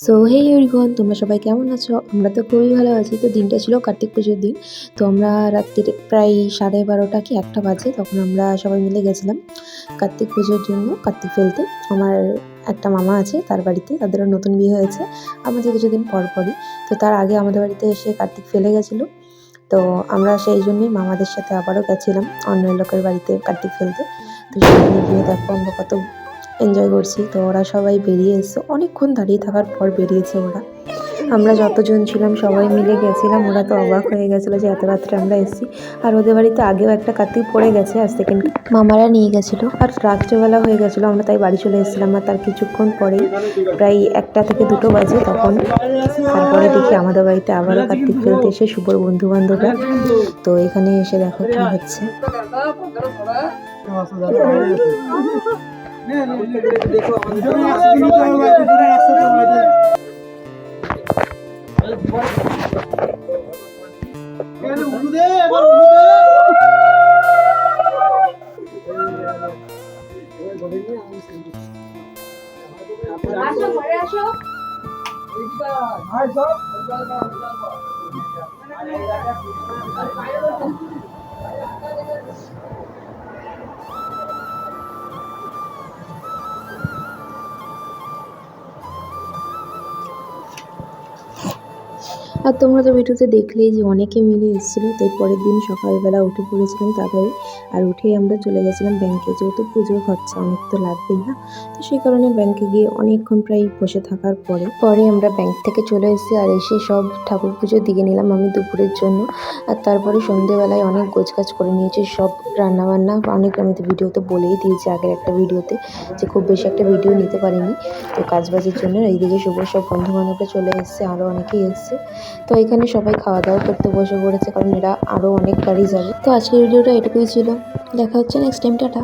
So hey everyone, তোমরা সবাই কেমন আছো? আমরা তো খুবই ভালো আছি। তো দিনটা ছিল কার্তিক পুজোর দিন। তো আমরা রাত্রির প্রায় 12:30 কি 1টা বাজে, তখন আমরা সবাই মিলে গেছিলাম কার্তিক পুজোর জন্য কার্তিক ফেলতে। আমার একটা মামা আছে, তার বাড়িতে। তাদেরও নতুন বিয়ে হয়েছে আমাদের কিছুদিন পরই। তো তার আগে আমাদের বাড়িতে এসে কার্তিক ফেলে গেছিলো। তো আমরা সেই জন্যই মামাদের সাথে আবারও গেছিলাম অন্য লোকের বাড়িতে কার্তিক ফেলতে। তো সেখানে গিয়ে দেখো আমরা কত এনজয় করছি। তো ওরা সবাই বেরিয়ে এসছে, অনেকক্ষণ দাঁড়িয়ে থাকার পর বেরিয়েছে ওরা। আমরা যতজন ছিলাম সবাই মিলে গেছিলাম। ওরা তো অবাক হয়ে গেছিলো যে এত রাত্রে আমরা এসেছি। আর ওদের বাড়িতে আগেও একটা কার্তিক পড়ে গেছে, আজ সেকেন্ড মামারা নিয়ে গেছিলো। আর রাত্রেবেলা হয়ে গেছিলো, আমরা তাই বাড়ি চলে এসেছিলাম। আর তার কিছুক্ষণ পরেই প্রায় 1টা থেকে 2টো বাজে, তখন তারপরে দেখি আমাদের বাড়িতে আবারও কার্তিক ফেলতে এসে শুভর বন্ধু বান্ধবরা। তো এখানে এসে দেখো কি হচ্ছে। আর তোমরা তো ভিডিওতে দেখলেই যে অনেকে মিলে এসেছিলো। তাই পরের দিন সকালবেলা উঠে পড়েছিলাম তাড়াতাড়ি। আর উঠেই আমরা চলে গেছিলাম ব্যাংকে, যেহেতু পুজোর খরচা অনেক তো লাগবেই না। তো সেই কারণে ব্যাংকে গিয়ে অনেকক্ষণ প্রায় বসে থাকার পরে আমরা ব্যাংক থেকে চলে এসেছি। আর এসে সব ঠাকুর পুজো দিয়ে নিলাম আমি দুপুরের জন্য। আর তারপরে সন্ধেবেলায় অনেক গোছগাছ করে নিয়েছি, সব রান্নাবান্না অনেক। আমি তো ভিডিওতে বলেই দিয়েছি আগের একটা ভিডিওতে যে খুব বেশি একটা ভিডিও নিতে পারিনি তো কাজবাজের জন্য। এইদিকে শুভ সব বন্ধু বান্ধবরা চলে এসছে, আরও অনেকেই এসছে। তো এখানে সবাই খাওয়া দাওয়া করতে বসে পড়েছে, কারণ এরা আরও অনেক বাড়ি যাবে। তো আজকের ভিডিওটা এটুকুই ছিল। দেখা হচ্ছে নেক্সট টাইম, টাটা।